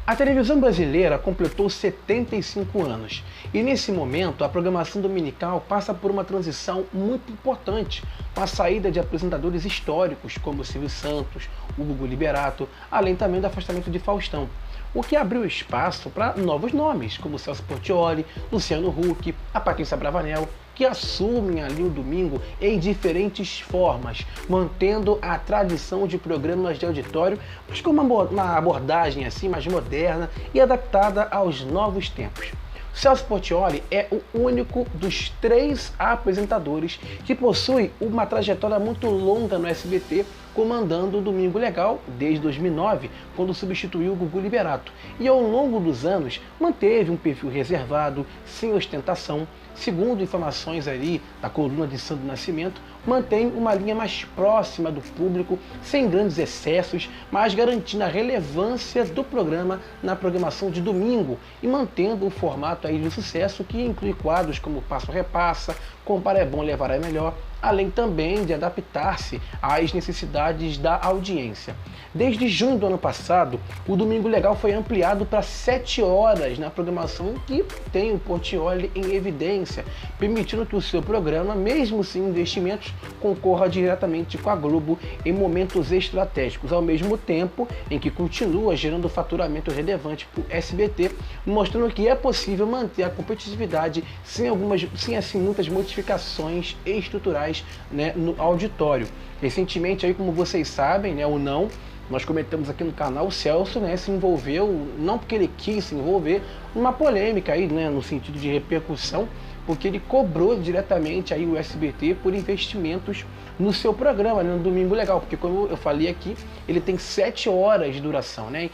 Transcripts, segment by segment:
A televisão brasileira completou 75 anos e nesse momento a programação dominical passa por uma transição muito importante, com a saída de apresentadores históricos como Silvio Santos, o Gugu Liberato, além também do afastamento de Faustão, o que abriu espaço para novos nomes, como Celso Portiolli, Luciano Huck, a Patrícia Bravanel, que assumem ali o domingo em diferentes formas, mantendo a tradição de programas de auditório, mas com uma abordagem assim mais moderna e adaptada aos novos tempos. Celso Portiolli é o único dos 3 apresentadores que possui uma trajetória muito longa no SBT, comandando o Domingo Legal desde 2009, quando substituiu o Gugu Liberato, e ao longo dos anos manteve um perfil reservado, sem ostentação. Segundo informações ali da coluna de Sandro Nascimento, mantém uma linha mais próxima do público, sem grandes excessos, mas garantindo a relevância do programa na programação de domingo e mantendo um formato aí de sucesso que inclui quadros como Passo a Repassa, Compara é Bom, Levar é Melhor, além também de adaptar-se às necessidades da audiência. Desde junho do ano passado, o Domingo Legal foi ampliado para 7 horas na programação que tem o Portiolli em evidência, permitindo que o seu programa, mesmo sem investimentos, concorra diretamente com a Globo em momentos estratégicos, ao mesmo tempo em que continua gerando faturamento relevante para o SBT, mostrando que é possível manter a competitividade sem muitas modificações estruturais, né, no auditório. Recentemente, aí, como vocês sabem, né, ou não, nós comentamos aqui no canal, o Celso, né, se envolveu, não porque ele quis se envolver, numa polêmica aí, né, no sentido de repercussão, porque ele cobrou diretamente aí o SBT por investimentos no seu programa, né, no Domingo Legal, porque como eu falei aqui, ele tem 7 horas de duração, né,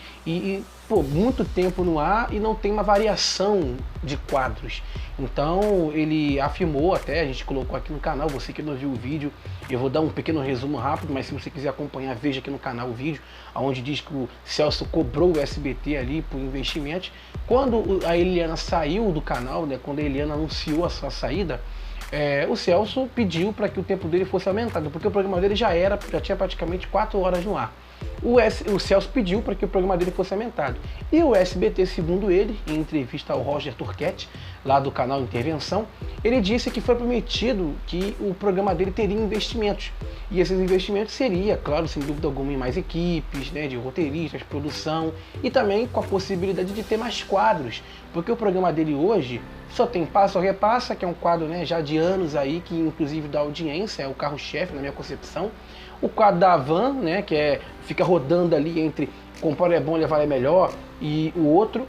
pô, muito tempo no ar e não tem uma variação de quadros. Então ele afirmou até, a gente colocou aqui no canal, você que não viu o vídeo, eu vou dar um pequeno resumo rápido, mas se você quiser acompanhar, veja aqui no canal o vídeo, onde diz que o Celso cobrou o SBT ali por investimentos. Quando a Eliana saiu do canal, né, quando a Eliana anunciou a sua saída, o Celso pediu para que o tempo dele fosse aumentado, porque o programa dele já tinha praticamente 4 horas no ar. O Celso pediu para que o programa dele fosse aumentado. E o SBT, segundo ele, em entrevista ao Roger Turquette, lá do canal Intervenção, ele disse que foi prometido que o programa dele teria investimentos. E esses investimentos seria, claro, sem dúvida alguma, em mais equipes, né, de roteiristas, produção, e também com a possibilidade de ter mais quadros, porque o programa dele hoje só tem Passo a Repassa, que é um quadro, né, já de anos aí, que inclusive da audiência, é o carro-chefe na minha concepção. O quadro da Havan, né, que fica rodando ali entre Compara é Bom, Levar é Melhor, e o outro,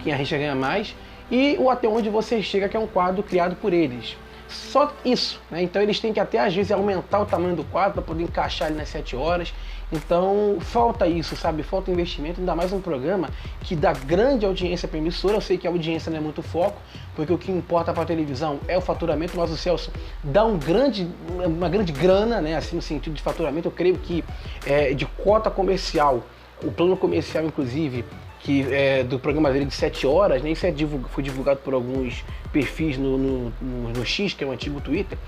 Quem Arrisca Ganha Mais, e o Até Onde Você Chega, que é um quadro criado por eles. Só isso, né? Então eles têm que até às vezes aumentar o tamanho do quadro para poder encaixar ele nas 7 horas. Então falta isso, sabe? Falta investimento, ainda mais um programa que dá grande audiência para a emissora. Eu sei que a audiência não é muito foco, porque o que importa para a televisão é o faturamento, mas o Celso dá uma grande grana, né? Assim, no sentido de faturamento. Eu creio que de cota comercial, o plano comercial inclusive, do programa dele de 7 horas, né? Isso foi divulgado por alguns perfis no X, que é o antigo Twitter.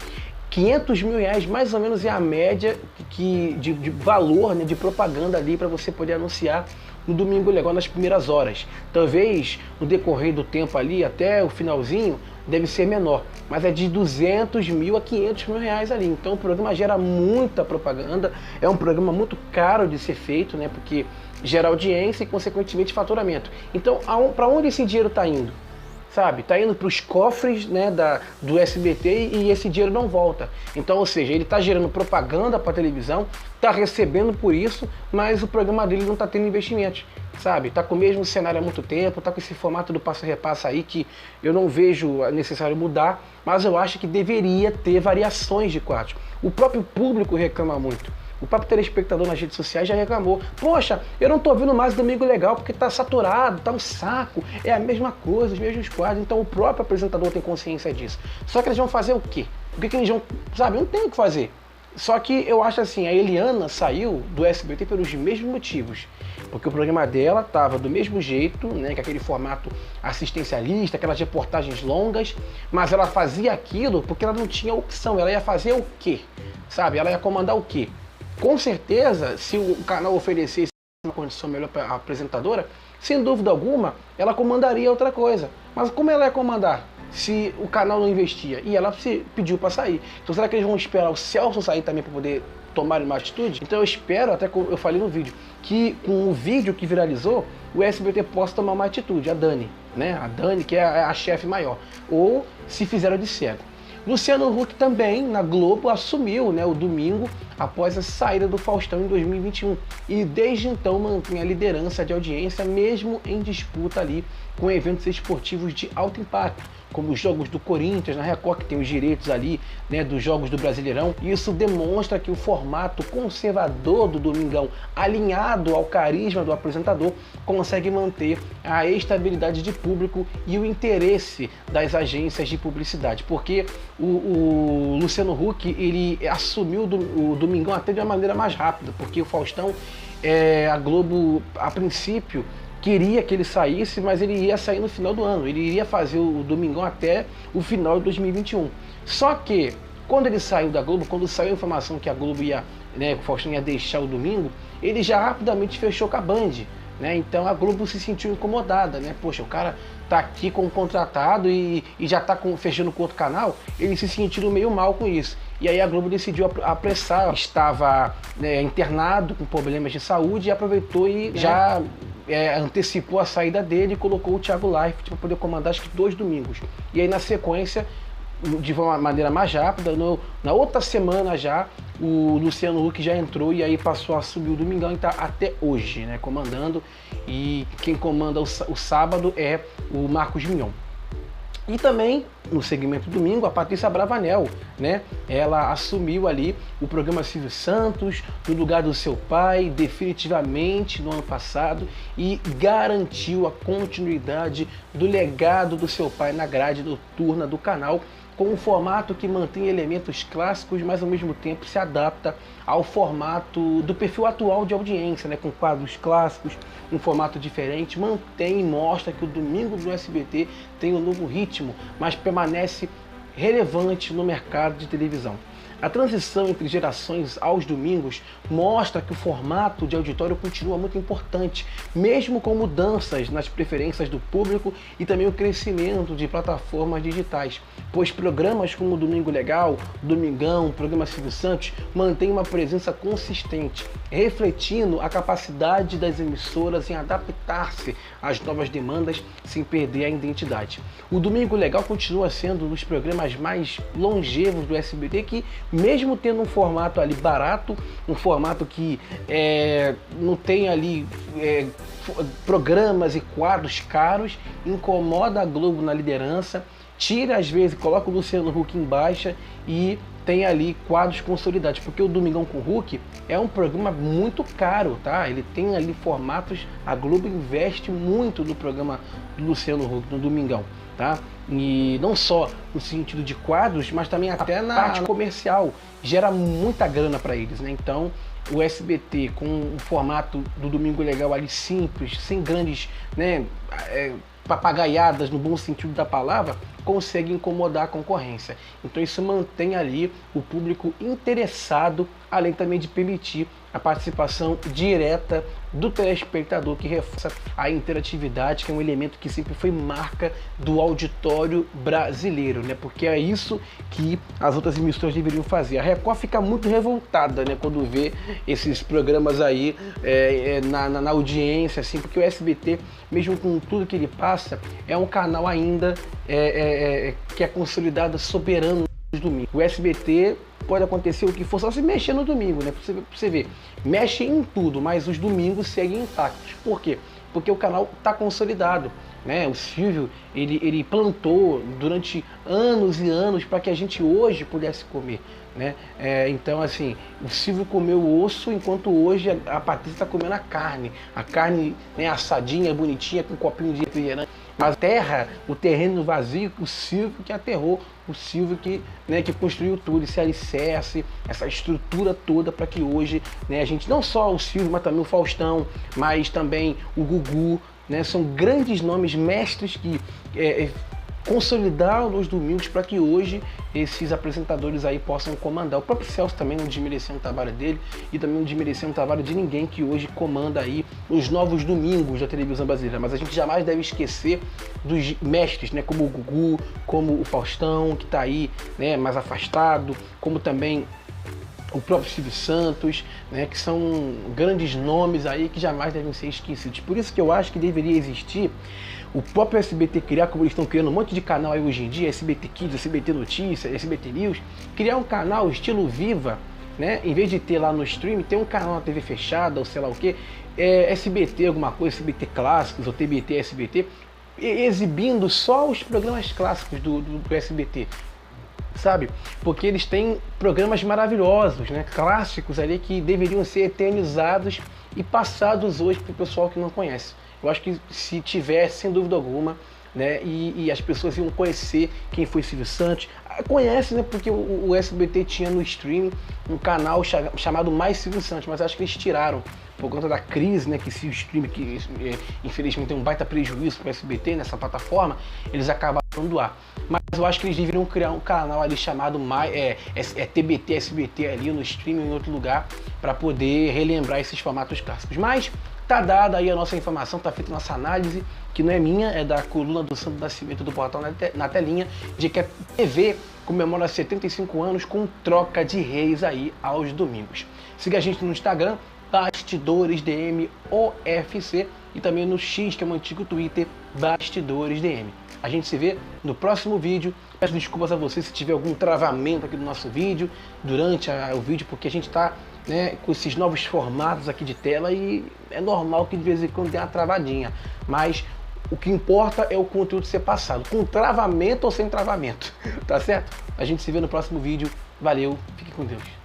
500 mil reais mais ou menos é a média de valor, né, de propaganda ali para você poder anunciar no Domingo Legal nas primeiras horas. Talvez no decorrer do tempo ali, até o finalzinho, deve ser menor, mas é de 200 mil a 500 mil reais ali. Então o programa gera muita propaganda, é um programa muito caro de ser feito, né, porque gera audiência e consequentemente faturamento. Então para onde esse dinheiro está indo? Sabe, está indo para os cofres, né, do SBT e esse dinheiro não volta. Então, ou seja, ele está gerando propaganda para a televisão, está recebendo por isso, mas o programa dele não está tendo investimentos, sabe? Está com o mesmo cenário há muito tempo, está com esse formato do Passo a Repassa aí que eu não vejo necessário mudar, mas eu acho que deveria ter variações de quadros. O próprio público reclama muito. O próprio telespectador nas redes sociais já reclamou. Poxa, eu não tô vendo mais Domingo Legal porque tá saturado, tá um saco, é a mesma coisa, os mesmos quadros. Então o próprio apresentador tem consciência disso. Só que eles vão fazer o quê? O que eles vão... Sabe, não tem o que fazer. Só que eu acho assim, a Eliana saiu do SBT pelos mesmos motivos. Porque o programa dela tava do mesmo jeito, né, com aquele formato assistencialista, aquelas reportagens longas, mas ela fazia aquilo porque ela não tinha opção. Ela ia fazer o quê? Sabe, ela ia comandar o quê? Com certeza, se o canal oferecesse uma condição melhor para a apresentadora, sem dúvida alguma, ela comandaria outra coisa. Mas como ela ia comandar se o canal não investia? E ela se pediu para sair. Então será que eles vão esperar o Celso sair também para poder tomar uma atitude? Então eu espero, até que eu falei no vídeo, que com o vídeo que viralizou, o SBT possa tomar uma atitude, a Dani, né? A Dani, que é a chefe maior. Ou se fizeram de cego. Luciano Huck também, na Globo, assumiu, né, o domingo após a saída do Faustão em 2021 e desde então mantém a liderança de audiência mesmo em disputa ali com eventos esportivos de alto impacto, como os jogos do Corinthians, na Record, que tem os direitos ali, né, dos jogos do Brasileirão. Isso demonstra que o formato conservador do Domingão, alinhado ao carisma do apresentador, consegue manter a estabilidade de público e o interesse das agências de publicidade, porque o Luciano Huck, ele assumiu o Domingão até de uma maneira mais rápida, porque o Faustão, a Globo, a princípio, queria que ele saísse, mas ele ia sair no final do ano. Ele iria fazer o Domingão até o final de 2021. Só que, quando ele saiu da Globo, quando saiu a informação que a Globo ia, né, o Faustão ia deixar o domingo, ele já rapidamente fechou com a Band, né? Então a Globo se sentiu incomodada, né? Poxa, o cara tá aqui como contratado e já tá fechando com outro canal. Eles se sentiram meio mal com isso. E aí a Globo decidiu apressar. Estava, né, internado com problemas de saúde e aproveitou e já antecipou a saída dele e colocou o Thiago Leifert para poder comandar acho que 2 domingos. E aí na sequência, de uma maneira mais rápida, na outra semana já, o Luciano Huck já entrou e aí passou a subir o Domingão e está até hoje, né, comandando. E quem comanda o sábado é o Marcos Mion. E também, no segmento domingo, a Patrícia Bravanel, né? Ela assumiu ali o programa Silvio Santos, no lugar do seu pai, definitivamente no ano passado, e garantiu a continuidade do legado do seu pai na grade noturna do canal, com um formato que mantém elementos clássicos, mas ao mesmo tempo se adapta ao formato do perfil atual de audiência, né? Com quadros clássicos, um formato diferente, mantém e mostra que o domingo do SBT tem um novo ritmo, mas permanece relevante no mercado de televisão. A transição entre gerações aos domingos mostra que o formato de auditório continua muito importante, mesmo com mudanças nas preferências do público e também o crescimento de plataformas digitais, pois programas como o Domingo Legal, Domingão, o programa Silvio Santos mantêm uma presença consistente, refletindo a capacidade das emissoras em adaptar-se às novas demandas sem perder a identidade. O Domingo Legal continua sendo um dos programas mais longevos do SBT, que mesmo tendo um formato ali barato, um formato que não tem ali programas e quadros caros, incomoda a Globo na liderança, tira às vezes, coloca o Luciano Huck em baixa e tem ali quadros consolidados, porque o Domingão com o Huck é um programa muito caro, tá? Ele tem ali formatos, a Globo investe muito no programa do Luciano Huck, no Domingão, tá? E não só no sentido de quadros, mas também até na parte comercial, gera muita grana para eles, né? Então o SBT com o formato do Domingo Legal ali simples, sem grandes, né, papagaiadas no bom sentido da palavra, consegue incomodar a concorrência. Então isso mantém ali o público interessado, além também de permitir a participação direta do telespectador, que reforça a interatividade, que é um elemento que sempre foi marca do auditório brasileiro, né? Porque é isso que as outras emissoras deveriam fazer. A Record fica muito revoltada, né, quando vê esses programas aí na audiência, assim, porque o SBT, mesmo com tudo que ele passa, é um canal ainda que é consolidado soberano nos domingos. O SBT pode acontecer o que for, só se mexer no domingo, né? Pra você ver, mexe em tudo, mas os domingos seguem intactos. Por quê? Porque o canal está consolidado, né? O Silvio, ele plantou durante anos e anos para que a gente hoje pudesse comer, né? Então, assim, o Silvio comeu o osso, enquanto hoje a Patrícia está comendo a carne, né, assadinha, bonitinha, com um copinho de refrigerante. A terra, o terreno vazio, o Silvio que aterrou, o Silvio que construiu tudo, esse alicerce, essa estrutura toda para que hoje, né, a gente, não só o Silvio, mas também o Faustão, mas também o Gugu, né, são grandes nomes, mestres que consolidar nos domingos para que hoje esses apresentadores aí possam comandar. O próprio Celso também não desmerecendo o trabalho dele e também não desmerecendo o trabalho de ninguém que hoje comanda aí os novos domingos da televisão brasileira. Mas a gente jamais deve esquecer dos mestres, né, como o Gugu, como o Faustão, que está aí, né, mais afastado, como também o próprio Silvio Santos, né, que são grandes nomes aí que jamais devem ser esquecidos. Por isso que eu acho que deveria existir o próprio SBT criar, como eles estão criando um monte de canal aí hoje em dia, SBT Kids, SBT Notícias, SBT News, criar um canal estilo Viva, né, em vez de ter lá no stream, ter um canal na TV fechada ou sei lá o que, SBT alguma coisa, SBT Clássicos ou TBT SBT, exibindo só os programas clássicos do SBT. Sabe? Porque eles têm programas maravilhosos, né? Clássicos ali que deveriam ser eternizados e passados hoje para o pessoal que não conhece. Eu acho que se tivesse, sem dúvida alguma, né? E as pessoas iam conhecer quem foi Silvio Santos. Conhece, né? Porque o SBT tinha no streaming um canal chamado Mais Silvio Santos, mas acho que eles tiraram por conta da crise, né? Que se o streaming, que infelizmente tem um baita prejuízo para o SBT nessa plataforma, eles acabaram do ar. Mas eu acho que eles deveriam criar um canal ali chamado TBT, SBT ali no streaming em outro lugar para poder relembrar esses formatos clássicos. Mas tá dada aí a nossa informação, tá feita a nossa análise, que não é minha, é da coluna do Santo Nascimento do Portal na Telinha, de que a TV comemora 75 anos com troca de reis aí aos domingos. Siga a gente no Instagram, BastidoresDM OFC, e também no X, que é o antigo Twitter, BastidoresDM. A gente se vê no próximo vídeo. Peço desculpas a você se tiver algum travamento aqui no nosso vídeo, durante o vídeo, porque a gente está, né, com esses novos formatos aqui de tela e é normal que de vez em quando tenha uma travadinha. Mas o que importa é o conteúdo ser passado, com travamento ou sem travamento, tá certo? A gente se vê no próximo vídeo. Valeu, fique com Deus.